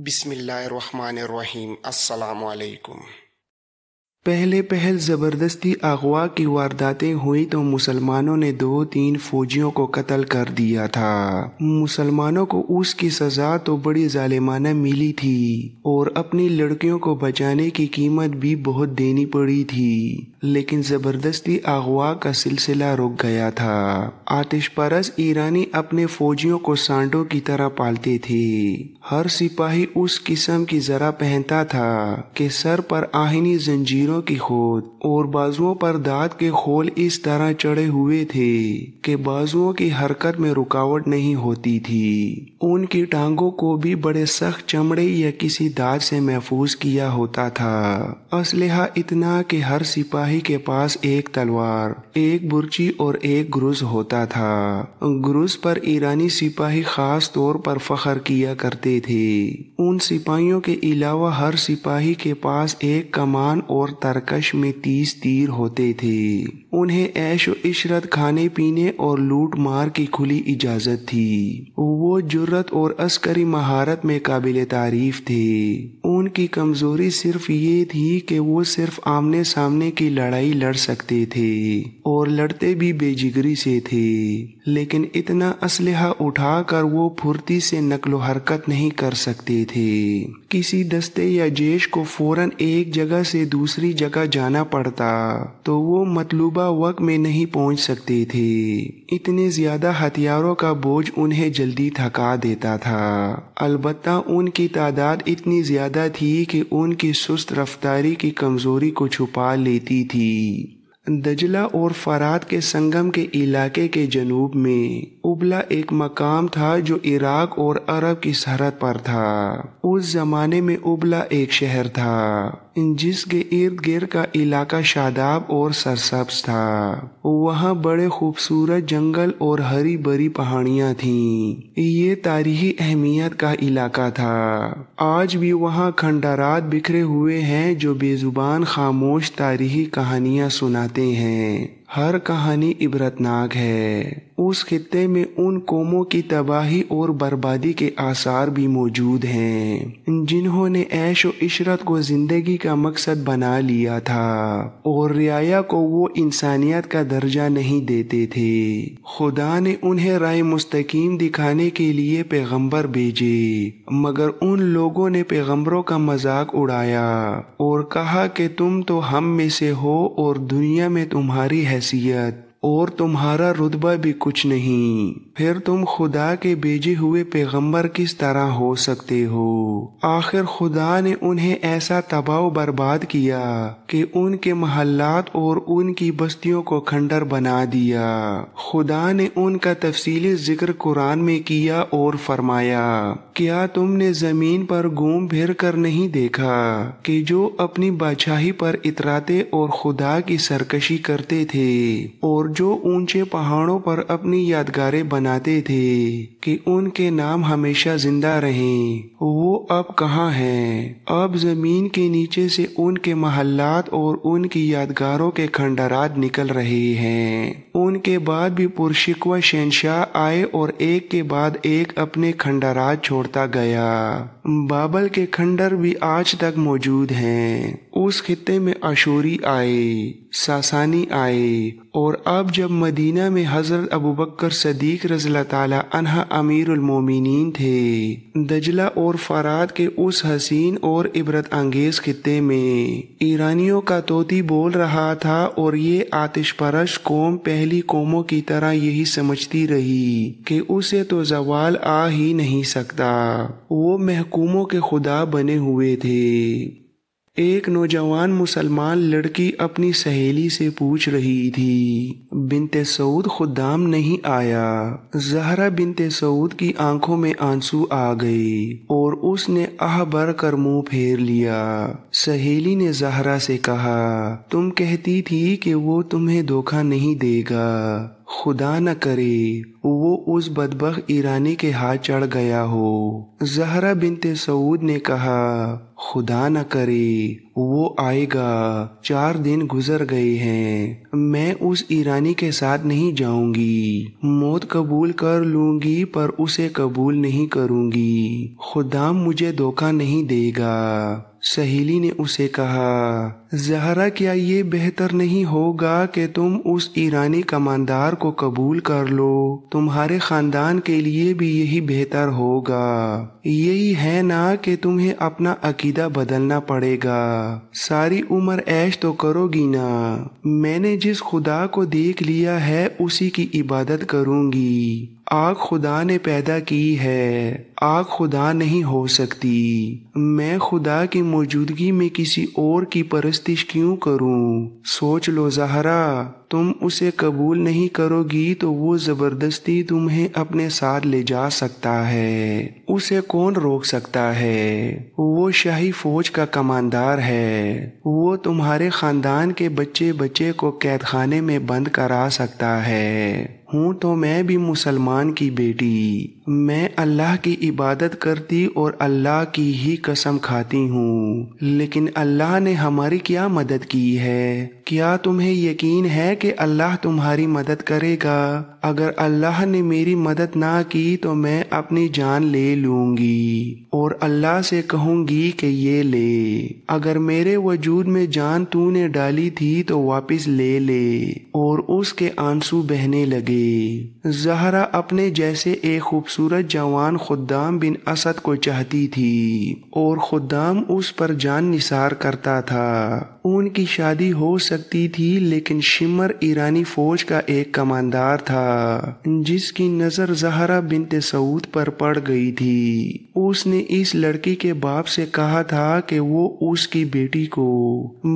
بسم اللہ الرحمن الرحیم۔ السلام علیکم۔ پہل زبردستی اغوا کی وارداتیں ہوئی تو مسلمانوں نے 2-3 فوجیوں کو قتل کر دیا تھا۔ مسلمانوں کو اس کی سزا تو بڑی ظالمانہ ملی تھی اور اپنی لڑکیوں کو بچانے کی قیمت بھی بہت دینی پڑی تھی، لیکن زبردستی اغوا کا سلسلہ رک گیا تھا۔ آتش پرست ایرانی اپنے فوجیوں کو سانڈوں کی طرح پالتے تھے۔ ہر سپاہی اس قسم کی زرہ پہنتا تھا کہ سر پر آہنی زنجیروں کی خود اور بازوؤں پر دانت کے خول اس طرح چڑھے ہوئے تھے کہ بازوؤں کی حرکت میں رکاوٹ نہیں ہوتی تھی۔ ان کی ٹانگوں کو بھی بڑے سخت چمڑے یا کسی دانت سے محفوظ کیا ہوتا تھا۔ اسلحہ اتنا کہ ہر سپاہی کے پاس ایک تلوار، ایک برچی اور ایک گرز ہوتا تھا۔ گرز پر ایرانی سپاہی خاص طور پر فخر کیا کرتے تھے۔ ان سپاہیوں کے علاوہ ہر سپاہی کے پاس ایک کمان اور ترکش میں 30 تیر ہوتے تھے۔ انہیں عیش و عشرت، کھانے پینے اور لوٹ مار کی کھلی اجازت تھی۔ وہ جرأت اور عسکری مہارت میں قابل تعریف تھے۔ ان کی کمزوری صرف یہ تھی کہ وہ صرف آمنے سامنے کی لڑائی لڑ سکتے تھے اور لڑتے بھی بے جگری سے تھے، لیکن اتنا اسلحہ اٹھا کر وہ پھرتی سے نقل و حرکت نہیں کر سکتے تھے۔ کسی دستے یا جیش کو فوراً ایک جگہ سے دوسری جگہ جانا پڑتا تو وہ مطلوبہ وقت میں نہیں پہنچ سکتے تھے۔ اتنے زیادہ ہتھیاروں کا بوجھ انہیں جلدی تھکا دیتا تھا۔ البتہ ان کی تعداد اتنی زیادہ تھی کہ ان کی سست رفتاری کی کمزوری کو چھپا لیتی تھی۔ دجلہ اور فرات کے سنگم کے علاقے کے جنوب میں ابلا ایک مقام تھا جو عراق اور عرب کی سرحد پر تھا۔ اس زمانے میں ابلا ایک شہر تھا جس کے ارد گرد کا علاقہ شاداب اور سرسبز تھا۔ وہاں بڑے خوبصورت جنگل اور ہری بھری پہاڑیاں تھیں۔ یہ تاریخی اہمیت کا علاقہ تھا۔ آج بھی وہاں کھنڈرات بکھرے ہوئے ہیں جو بے زبان خاموش تاریخی کہانیاں سناتے ہیں۔ ہر کہانی عبرتناک ہے۔ اس خطے میں ان قوموں کی تباہی اور بربادی کے آثار بھی موجود ہیں جنہوں نے عیش و عشرت کو زندگی کا مقصد بنا لیا تھا اور رعایا کو وہ انسانیت کا درجہ نہیں دیتے تھے۔ خدا نے انہیں راہ مستقیم دکھانے کے لیے پیغمبر بھیجے، مگر ان لوگوں نے پیغمبروں کا مذاق اڑایا اور کہا کہ تم تو ہم میں سے ہو اور دنیا میں تمہاری حیثیت اور تمہارا رتبہ بھی کچھ نہیں، پھر تم خدا کے بھیجے ہوئے پیغمبر کس طرح ہو سکتے ہو؟ آخر خدا نے انہیں ایسا تباہ و برباد کیا کہ ان کے محلات اور ان کی بستیوں کو کھنڈر بنا دیا۔ خدا نے ان کا تفصیلی ذکر قرآن میں کیا اور فرمایا، کیا تم نے زمین پر گھوم پھر کر نہیں دیکھا کہ جو اپنی بادشاہی پر اتراتے اور خدا کی سرکشی کرتے تھے اور جو اونچے پہاڑوں پر اپنی یادگاریں بناتے تھے کہ ان کے نام ہمیشہ زندہ رہیں، وہ اب کہاں ہیں؟ اب زمین کے نیچے سے ان کے محلات اور ان کی یادگاروں کے کھنڈرات نکل رہے ہیں۔ ان کے بعد بھی پرشکوہ شہنشاہ آئے اور ایک کے بعد ایک اپنے کھنڈرات چھوڑتا گیا۔ بابل کے کھنڈر بھی آج تک موجود ہیں۔ اس خطے میں اشوری آئے، ساسانی آئے، اور اب جب مدینہ میں حضرت ابوبکر صدیق رضی اللہ تعالیٰ عنہ امیر المومنین تھے، دجلہ اور فرات کے اس حسین اور عبرت انگیز خطے میں ایرانیوں کا طوطی بول رہا تھا اور یہ آتش پرست قوم پہلی قوموں کی طرح یہی سمجھتی رہی کہ اسے تو زوال آ ہی نہیں سکتا، وہ محکوموں کے خدا بنے ہوئے تھے۔ ایک نوجوان مسلمان لڑکی اپنی سہیلی سے پوچھ رہی تھی، بنت سعود خدام نہیں آیا؟ زہرا بنت سعود کی آنکھوں میں آنسو آ گئے اور اس نے آہ بھر کر منہ پھیر لیا۔ سہیلی نے زہرا سے کہا، تم کہتی تھی کہ وہ تمہیں دھوکہ نہیں دے گا، خدا نہ کرے وہ اس بدبخت ایرانی کے ہاتھ چڑھ گیا ہو۔ زہرا بنت سعود نے کہا خدا نہ کرے وہ آئے گا، 4 دن گزر گئے ہیں، میں اس ایرانی کے ساتھ نہیں جاؤں گی، موت قبول کر لوں گی پر اسے قبول نہیں کروں گی، خدا مجھے دھوکہ نہیں دے گا۔ سہیلی نے اسے کہا زہرا کیا یہ بہتر نہیں ہوگا کہ تم اس ایرانی کماندار کو قبول کر لو؟ تمہارے خاندان کے لیے بھی یہی بہتر ہوگا، یہی ہے نا کہ تمہیں اپنا عقیدہ بدلنا پڑے گا، ساری عمر عیش تو کرو گی نا، میں نے جس خدا کو دیکھ لیا ہے اسی کی عبادت کروں گی، آگ خدا نے پیدا کی ہے، آگ خدا نہیں ہو سکتی، میں خدا کی موجودگی میں کسی اور کی پرستش کیوں کروں؟ سوچ لو زہرا، تم اسے قبول نہیں کرو گی تو وہ زبردستی تمہیں اپنے ساتھ لے جا سکتا ہے، اسے کون روک سکتا ہے؟ وہ شاہی فوج کا کماندار ہے، وہ تمہارے خاندان کے بچے کو قید خانے میں بند کرا سکتا ہے۔ ہوں تو میں بھی مسلمان کی بیٹی، میں اللہ کی عبادت کرتی اور اللہ کی ہی قسم کھاتی ہوں، لیکن اللہ نے ہماری کیا مدد کی ہے؟ کیا تمہیں یقین ہے کہ اللہ تمہاری مدد کرے گا؟ اگر اللہ نے میری مدد نہ کی تو میں اپنی جان لے لوں گی اور اللہ سے کہوں گی کہ یہ لے، اگر میرے وجود میں جان تو نے ڈالی تھی تو واپس لے لے، اور اس کے آنسو بہنے لگے۔ زہرا اپنے جیسے ایک خوبصورت جوان خدام بن اسد کو چاہتی تھی اور خدام اس پر جان نثار کرتا تھا، ان کی شادی ہو سکتی تھی، لیکن شمر ایرانی فوج کا ایک کماندار تھا جس کی نظر زہرا بنت سعود پر پڑ گئی تھی۔ اس نے اس لڑکی کے باپ سے کہا تھا کہ وہ اس کی بیٹی کو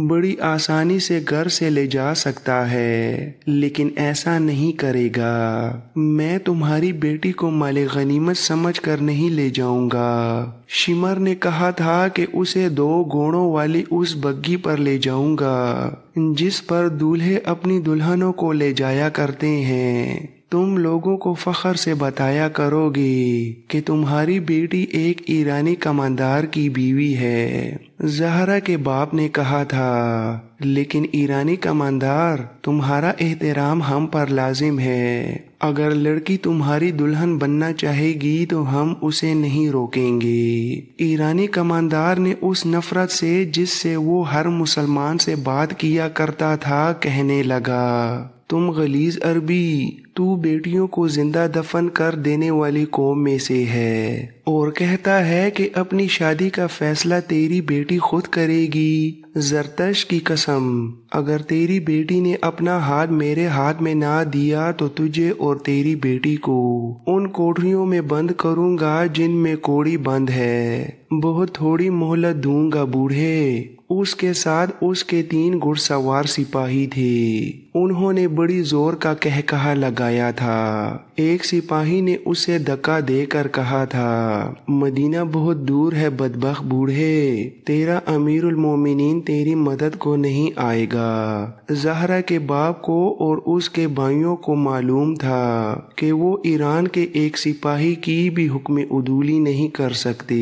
بڑی آسانی سے گھر سے لے جا سکتا ہے، لیکن ایسا نہیں کرے گا، میں تمہاری بیٹی کو مال غنیمت سمجھ کر نہیں لے جاؤں گا۔ شمر نے کہا تھا کہ اسے 2 گھوڑوں والی اس بگھی پر لے جاؤں گا جس پر دولہے اپنی دلہنوں کو لے جایا کرتے ہیں، تم لوگوں کو فخر سے بتایا کرو گے کہ تمہاری بیٹی ایک ایرانی کماندار کی بیوی ہے۔ زہرا کے باپ نے کہا تھا لیکن ایرانی کماندار، تمہارا احترام ہم پر لازم ہے، اگر لڑکی تمہاری دلہن بننا چاہے گی تو ہم اسے نہیں روکیں گے۔ ایرانی کماندار نے اس نفرت سے جس سے وہ ہر مسلمان سے بات کیا کرتا تھا کہنے لگا تم غلیظ عربی، تو بیٹیوں کو زندہ دفن کر دینے والی قوم میں سے ہے اور کہتا ہے کہ اپنی شادی کا فیصلہ تیری بیٹی خود کرے گی۔ زرتش کی قسم، اگر تیری بیٹی نے اپنا ہاتھ میرے ہاتھ میں نہ دیا تو تجھے اور تیری بیٹی کو ان کوٹریوں میں بند کروں گا جن میں کوڑی بند ہے، بہت تھوڑی مہلت دوں گا بوڑھے۔ اس کے ساتھ اس کے 3 گھڑ سوار سپاہی تھے، انہوں نے بڑی زور کا کہکہا لگایا تھا۔ ایک سپاہی نے اسے دھکا دے کر کہا تھا مدینہ بہت دور ہے بدبخت بوڑھے، تیرا امیر المومنین تیری مدد کو نہیں آئے گا۔ زہرا کے باپ کو اور اس کے بھائیوں کو معلوم تھا کہ وہ ایران کے ایک سپاہی کی بھی حکم عدولی نہیں کر سکتے،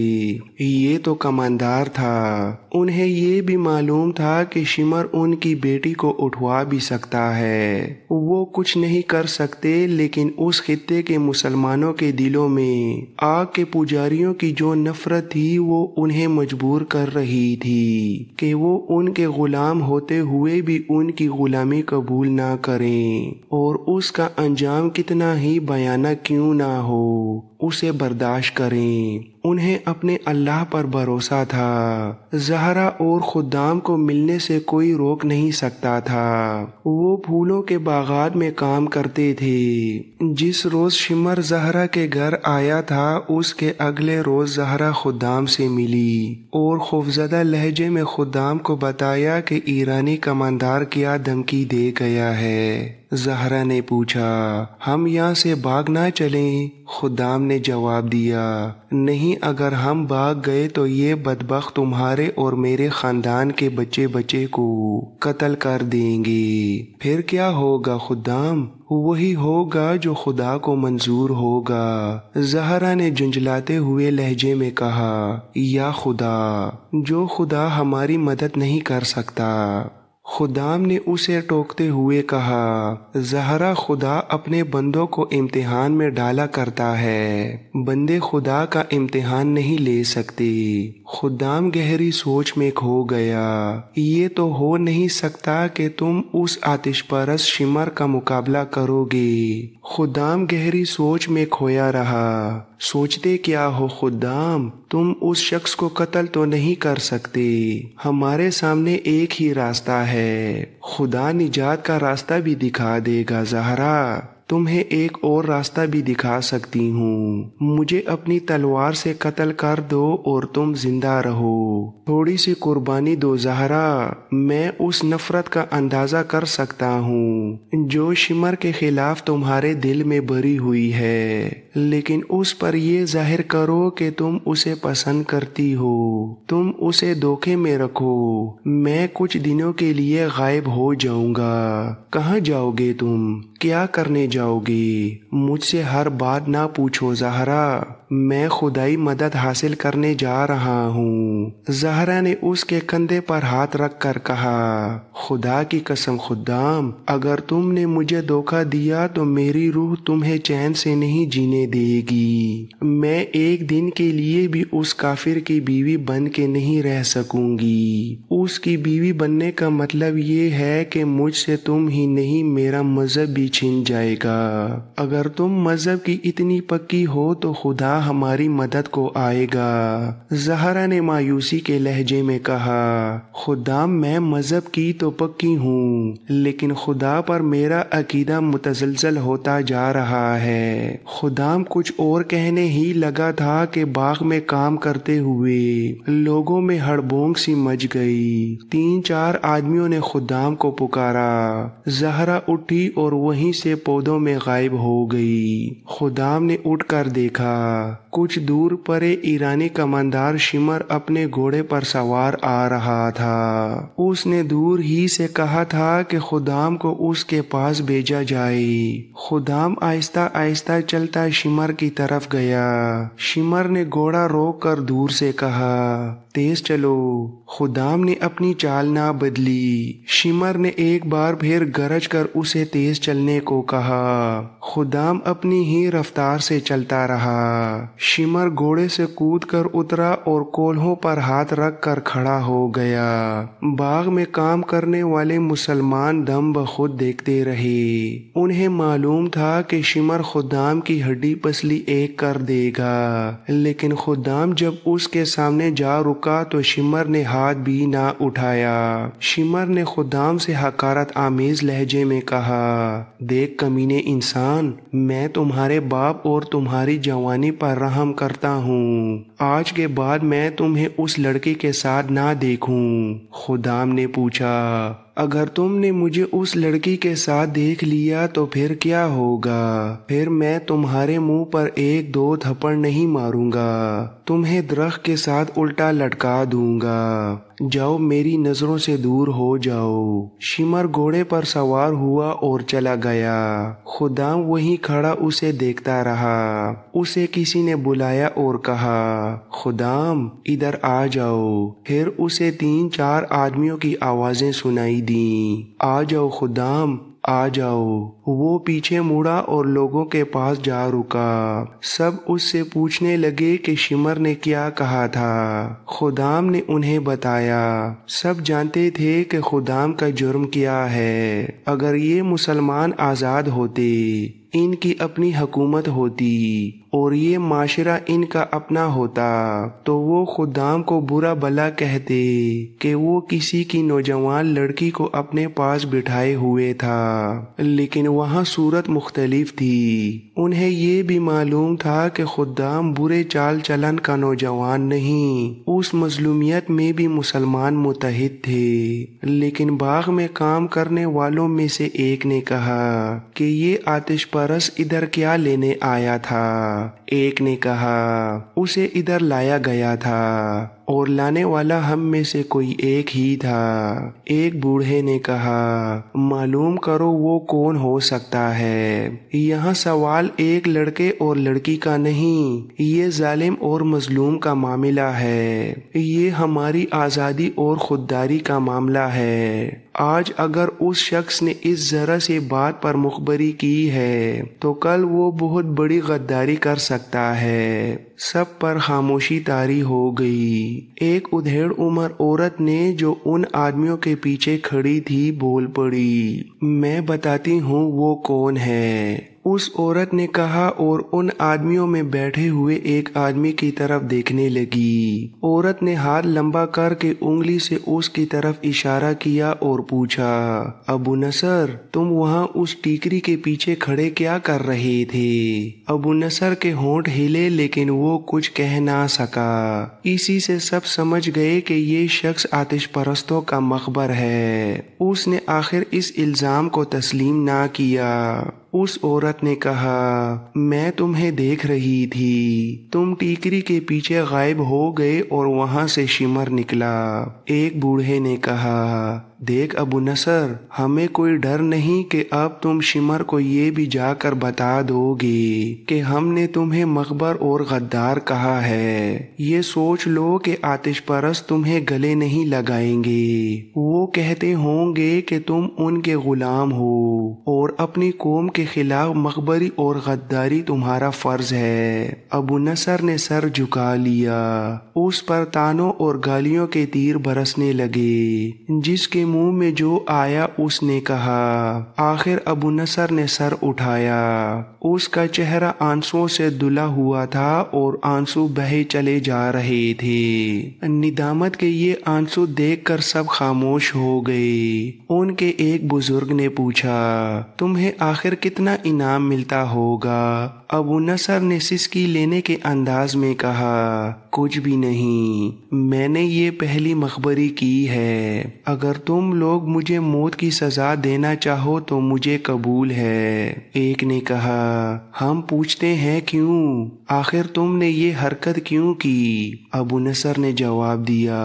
یہ تو کماندار تھا۔ انہیں یہ بھی معلوم تھا کہ شمر ان کی بیٹی کو اٹھوا بھی سکتا ہے، وہ کچھ نہیں کر سکتے، لیکن اس خطے کے مسلمانوں کے دلوں میں آگ کے پجاریوں کی جو نفرت تھی وہ انہیں مجبور کر رہی تھی کہ وہ ان کے غلام ہوتے ہوئے بھی ان کی غلامی قبول نہ کریں، اور اس کا انجام کتنا ہی بھیانک کیوں نہ ہو اسے برداشت کریں۔ انہیں اپنے اللہ پر بھروسہ تھا، زہرا اور خدام کو ملنے سے کوئی روک نہیں سکتا تھا۔ وہ پھولوں کے باغات میں کام کرتے تھے۔ جس روز شمر زہرا کے گھر آیا تھا اس کے اگلے روز زہرا خدام سے ملی اور خوفزدہ لہجے میں خدام کو بتایا کہ ایرانی کماندار کیا دھمکی دے گیا ہے۔ زہرا نے پوچھا۔ ہم یہاں سے بھاگ نہ چلیں؟ خدام نے جواب دیا، نہیں، اگر ہم بھاگ گئے تو یہ بدبخت تمہارے اور میرے خاندان کے بچے بچے کو قتل کر دیں گے۔ پھر کیا ہوگا خدام؟ وہی ہوگا جو خدا کو منظور ہوگا۔ زہرا نے جھنجھلاتے ہوئے لہجے میں کہا، یا خدا، جو خدا ہماری مدد نہیں کر سکتا۔ خدام نے اسے ٹوکتے ہوئے کہا، زہرا، خدا اپنے بندوں کو امتحان میں ڈالا کرتا ہے، بندے خدا کا امتحان نہیں لے سکتے۔ خدام گہری سوچ میں کھو گیا۔ یہ تو ہو نہیں سکتا کہ تم اس آتش پرست شمر کا مقابلہ کرو گے۔ خدام گہری سوچ میں کھویا رہا۔ سوچتے کیا ہو خدام؟ تم اس شخص کو قتل تو نہیں کر سکتے۔ ہمارے سامنے ایک ہی راستہ ہے، خدا نجات کا راستہ بھی دکھا دے گا۔ زہرا، تمہیں ایک اور راستہ بھی دکھا سکتی ہوں۔ مجھے اپنی تلوار سے قتل کر دو اور تم زندہ رہو۔ تھوڑی سی قربانی دو زہرا، میں اس نفرت کا اندازہ کر سکتا ہوں جو شمر کے خلاف تمہارے دل میں بھری ہوئی ہے، لیکن اس پر یہ ظاہر کرو کہ تم اسے پسند کرتی ہو۔ تم اسے دھوکے میں رکھو۔ میں کچھ دنوں کے لیے غائب ہو جاؤں گا۔ کہاں جاؤ گے تم؟ کیا کرنے جاؤ گے؟ مجھ سے ہر بات نہ پوچھو زہرا، میں خدائی مدد حاصل کرنے جا رہا ہوں۔ زہرا نے اس کے کندھے پر ہاتھ رکھ کر کہا، خدا کی قسم خدام، اگر تم نے مجھے دھوکہ دیا تو میری روح تمہیں چین سے نہیں جینے دے گی۔ میں ایک دن کے لیے بھی اس کافر کی بیوی بن کے نہیں رہ سکوں گی۔ اس کی بیوی بننے کا مطلب یہ ہے کہ مجھ سے تم ہی نہیں، میرا مذہب بھی چھن جائے گا۔ اگر تم مذہب کی اتنی پکی ہو تو خدا ہماری مدد کو آئے گا۔ زہرا نے مایوسی کے لہجے میں کہا، خدام، میں مذہب کی تو پکی ہوں، لیکن خدا پر میرا عقیدہ متزلزل ہوتا جا رہا ہے۔ خدام کچھ اور کہنے ہی لگا تھا کہ باغ میں کام کرتے ہوئے لوگوں میں ہڑبونگ سی مچ گئی۔ 3-4 آدمیوں نے خدام کو پکارا۔ زہرا اٹھی اور وہیں سے پودوں میں غائب ہو گئی۔ خدام نے اٹھ کر دیکھا، کچھ دور پر ایرانی کماندار شمر اپنے گھوڑے پر سوار آ رہا تھا۔ اس نے دور ہی سے کہا تھا کہ خدام کو اس کے پاس بھیجا جائے۔ خدام آہستہ آہستہ چلتا شمر کی طرف گیا۔ شمر نے گھوڑا روک کر دور سے کہا، تیز چلو۔ خدام نے اپنی چال نہ بدلی۔ شمر نے ایک بار پھر گرج کر اسے تیز چلنے کو کہا۔ خدام اپنی ہی رفتار سے چلتا رہا۔ شمر گھوڑے سے کود کر اترا اور کولہوں پر ہاتھ رکھ کر کھڑا ہو گیا۔ باغ میں کام کرنے والے مسلمان دم بخود دیکھتے رہے۔ انہیں معلوم تھا کہ شمر خدام کی ہڈی پسلی ایک کر دے گا، لیکن خدام جب اس کے سامنے جا رکا تو شمر نے ہاتھ بھی نہ اٹھایا۔ شمر نے خدام سے حقارت آمیز لہجے میں کہا، دیکھ کمینے انسان، میں تمہارے باپ اور تمہاری جوانی پر رحم کرتا ہوں۔ آج کے بعد میں تمہیں اس لڑکی کے ساتھ نہ دیکھوں۔ خدام نے پوچھا، اگر تم نے مجھے اس لڑکی کے ساتھ دیکھ لیا تو پھر کیا ہوگا؟ پھر میں تمہارے منہ پر 1-2 تھپڑ نہیں ماروں گا، تمہیں درخت کے ساتھ الٹا لٹکا دوں گا۔ جاؤ، میری نظروں سے دور ہو جاؤ۔ شمر گھوڑے پر سوار ہوا اور چلا گیا۔ خدام وہیں کھڑا اسے دیکھتا رہا۔ اسے کسی نے بلایا اور کہا، خدام، ادھر آ جاؤ۔ پھر اسے 3-4 آدمیوں کی آوازیں سنائی دیں، آ جاؤ خدام، آ جاؤ۔ وہ پیچھے مڑا اور لوگوں کے پاس جا رکا۔ سب اس سے پوچھنے لگے کہ شمر نے کیا کہا تھا۔ خدام نے انہیں بتایا۔ سب جانتے تھے کہ خدام کا جرم کیا ہے۔ اگر یہ مسلمان آزاد ہوتے ان کی اپنی حکومت ہوتی اور یہ معاشرہ ان کا اپنا ہوتا تو وہ خدام کو برا بھلا کہتے کہ وہ کسی کی نوجوان لڑکی کو اپنے پاس بٹھائے ہوئے تھا، لیکن وہاں صورت مختلف تھی۔ انہیں یہ بھی معلوم تھا کہ خدام برے چال چلن کا نوجوان نہیں، اس مظلومیت میں بھی مسلمان متحد تھے۔ لیکن باغ میں کام کرنے والوں میں سے ایک نے کہا کہ یہ آتش پرست ادھر کیا لینے آیا تھا؟ ایک نے کہا اسے ادھر لایا گیا تھا اور لانے والا ہم میں سے کوئی ایک ہی تھا۔ ایک بوڑھے نے کہا معلوم کرو وہ کون ہو سکتا ہے۔ یہاں سوال ایک لڑکے اور لڑکی کا نہیں، یہ ظالم اور مظلوم کا معاملہ ہے، یہ ہماری آزادی اور خودداری کا معاملہ ہے۔ آج اگر اس شخص نے اس ذرا سی بات پر مخبری کی ہے تو کل وہ بہت بڑی غداری کر سکتا ہے۔ سب پر خاموشی طاری ہو گئی۔ ایک ادھیڑ عمر عورت نے جو ان آدمیوں کے پیچھے کھڑی تھی بول پڑی، میں بتاتی ہوں وہ کون ہے۔ اس عورت نے کہا اور ان آدمیوں میں بیٹھے ہوئے ایک آدمی کی طرف دیکھنے لگی۔ عورت نے ہاتھ لمبا کر کے انگلی سے اس کی طرف اشارہ کیا اور پوچھا، ابو نصر تم وہاں اس ٹیکری کے پیچھے کھڑے کیا کر رہے تھے؟ ابو نصر کے ہونٹ ہلے لیکن وہ کچھ کہہ نہ سکا۔ اسی سے سب سمجھ گئے کہ یہ شخص آتش پرستوں کا مخبر ہے۔ اس نے آخر اس الزام کو تسلیم نہ کیا۔ اس عورت نے کہا میں تمہیں دیکھ رہی تھی، تم ٹیکری کے پیچھے غائب ہو گئے اور وہاں سے شمر نکلا۔ ایک بوڑھے نے کہا دیکھ ابو نصر ہمیں کوئی ڈر نہیں کہ اب تم شمر کو یہ بھی جا کر بتا دو گے کہ ہم نے تمہیں مخبر اور غدار کہا ہے۔ یہ سوچ لو کہ آتش پرست تمہیں گلے نہیں لگائیں گے، وہ کہتے ہوں گے کہ تم ان کے غلام ہو اور اپنی قوم کے خلاف مخبری اور غداری تمہارا فرض ہے۔ ابو نصر نے سر جھکا لیا۔ اس پر تانوں اور گالیوں کے تیر برسنے لگے۔ جس کے منہ میں جو آیا اس نے کہا۔ آخر ابو نصر نے سر اٹھایا۔ اس کا چہرہ آنسوں سے دھلا ہوا تھا اور آنسو بہے چلے جا رہے تھے۔ ندامت کے یہ آنسو دیکھ کر سب خاموش ہو گئے۔ ان کے ایک بزرگ نے پوچھا تمہیں آخر کتنا انعام ملتا ہوگا؟ ابو نصر نے سسکی لینے کے انداز میں کہا کچھ بھی نہیں، میں نے یہ پہلی مخبری کی ہے۔ اگر تم لوگ مجھے موت کی سزا دینا چاہو تو مجھے قبول ہے۔ ایک نے کہا ہم پوچھتے ہیں کیوں؟ آخر تم نے یہ حرکت کیوں کی؟ ابو نصر نے جواب دیا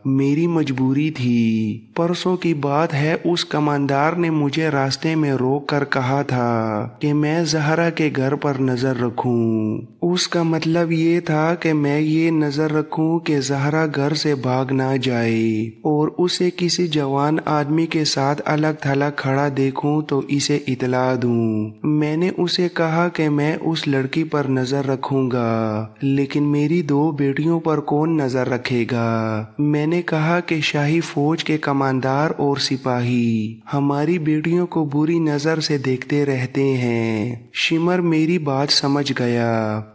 میری مجبوری تھی۔ پرسوں کی بات ہے، اس کماندار نے مجھے راستے میں روک کر کہا تھا کہ میں زہرا کے گھر پر نظر رکھوں۔ اس کا مطلب یہ تھا کہ میں یہ نظر رکھوں کہ زہرا گھر سے بھاگ نہ جائے اور اسے کسی جوان آدمی کے ساتھ الگ تھلگ کھڑا دیکھوں تو اسے اطلاع دوں۔ میں نے اسے کہا کہ میں اس لڑکی پر نظر رکھوں گا، لیکن میری 2 بیٹیوں پر کون نظر رکھے گا؟ میں نے کہا کہ شاہی فوج کے کماندار اور سپاہی ہماری بیٹیوں کو بری نظر سے دیکھتے رہتے ہیں۔ شمر میری بات سمجھ گیا۔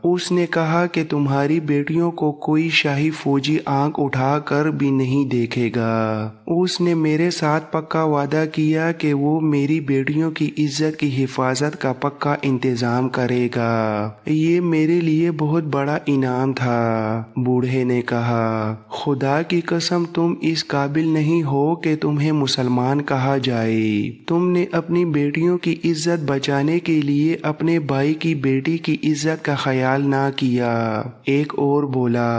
اس نے کہا کہ تمہاری بیٹیوں کو کوئی شاہی فوجی آنکھ اٹھا کر بھی نہیں دیکھے گا۔ اس نے میرے ساتھ پکا وعدہ کیا کہ وہ میری بیٹیوں کی عزت کی حفاظت کا پکا انتظام کرے گا۔ یہ میرے لیے بہت بڑا انعام تھا۔ بوڑھے نے کہا خدا کی قسم تم اس قابل نہیں ہو کہ تمہیں مسلمان کہا جائے۔ تم نے اپنی بیٹیوں کی عزت بچانے کے لیے اپنے بھائی کی بیٹی کی عزت کا خیال نہ کیا۔ ایک اور بولا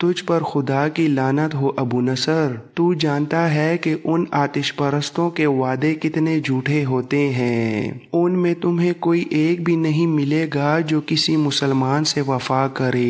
تجھ پر خدا کی لعنت ہو ابو نصر، تو جانتا ہے کہ ان آتش پرستوں کے وعدے کتنے جھوٹے ہوتے ہیں۔ ان میں تمہیں کوئی ایک بھی نہیں ملے گا جو کسی مسلمان سے وفا کرے۔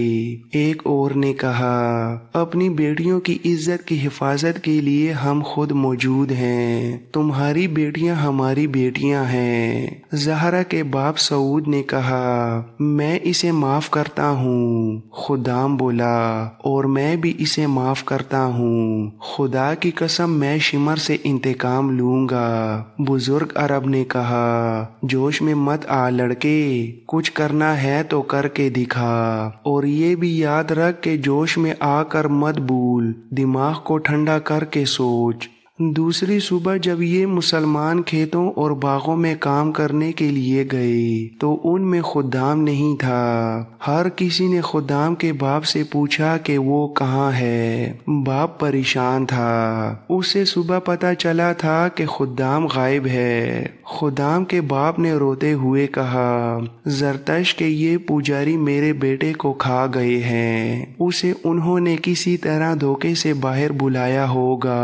ایک اور نے کہا اپنی بیٹیوں کی عزت کی حفاظت کے لیے ہم خود موجود ہیں، تمہاری بیٹیاں ہماری بیٹیاں ہیں۔ زہرا کے باپ سعود نے کہا میں اسے معاف کرتا ہوں۔ خدام بولا اور اور میں بھی اسے معاف کرتا ہوں۔ خدا کی قسم میں شمر سے انتقام لوں گا۔ بزرگ عرب نے کہا، جوش میں مت آ لڑکے، کچھ کرنا ہے تو کر کے دکھا، اور یہ بھی یاد رکھ کہ جوش میں آ کر مت بھول، دماغ کو ٹھنڈا کر کے سوچ۔ دوسری صبح جب یہ مسلمان کھیتوں اور باغوں میں کام کرنے کے لیے گئے تو ان میں خدام نہیں تھا۔ ہر کسی نے خدام کے باپ سے پوچھا کہ وہ کہاں ہے۔ باپ پریشان تھا، اسے صبح پتہ چلا تھا کہ خدام غائب ہے۔ خدام کے باپ نے روتے ہوئے کہا، زرتش کہ یہ پجاری میرے بیٹے کو کھا گئے ہیں، اسے انہوں نے کسی طرح دھوکے سے باہر بلایا ہوگا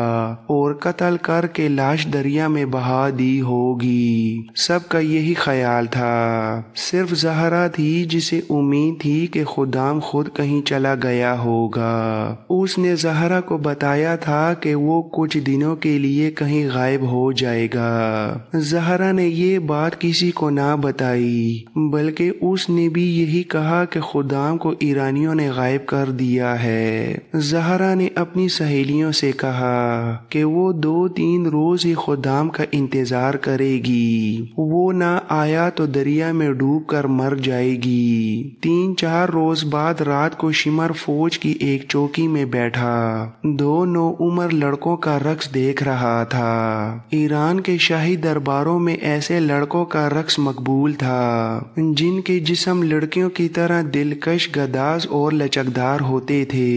اور قتل کر کے لاش دریا میں بہا دی ہوگی۔ سب کا یہی خیال تھا، صرف زہرا تھی جسے امید تھی کہ خدام خود کہیں چلا گیا ہوگا۔ اس نے زہرا کو بتایا تھا کہ وہ کچھ دنوں کے لیے کہیں غائب ہو جائے گا۔ زہرا نے یہ بات کسی کو نہ بتائی، بلکہ اس نے بھی یہی کہا کہ خدام کو ایرانیوں نے غائب کر دیا ہے۔ زہرا نے اپنی سہیلیوں سے کہا کہ وہ 2-3 روز ہی خدام کا انتظار کرے گی، وہ نہ آیا تو دریا میں ڈوب کر مر جائے گی۔ 3-4 روز بعد رات کو شمر فوج کی ایک چوکی میں بیٹھا 2 نوعمر لڑکوں کا رقص دیکھ رہا تھا۔ ایران کے شاہی درباروں میں ایسے لڑکوں کا رقص مقبول تھا جن کے جسم لڑکیوں کی طرح دلکش، گداز اور لچکدار ہوتے تھے۔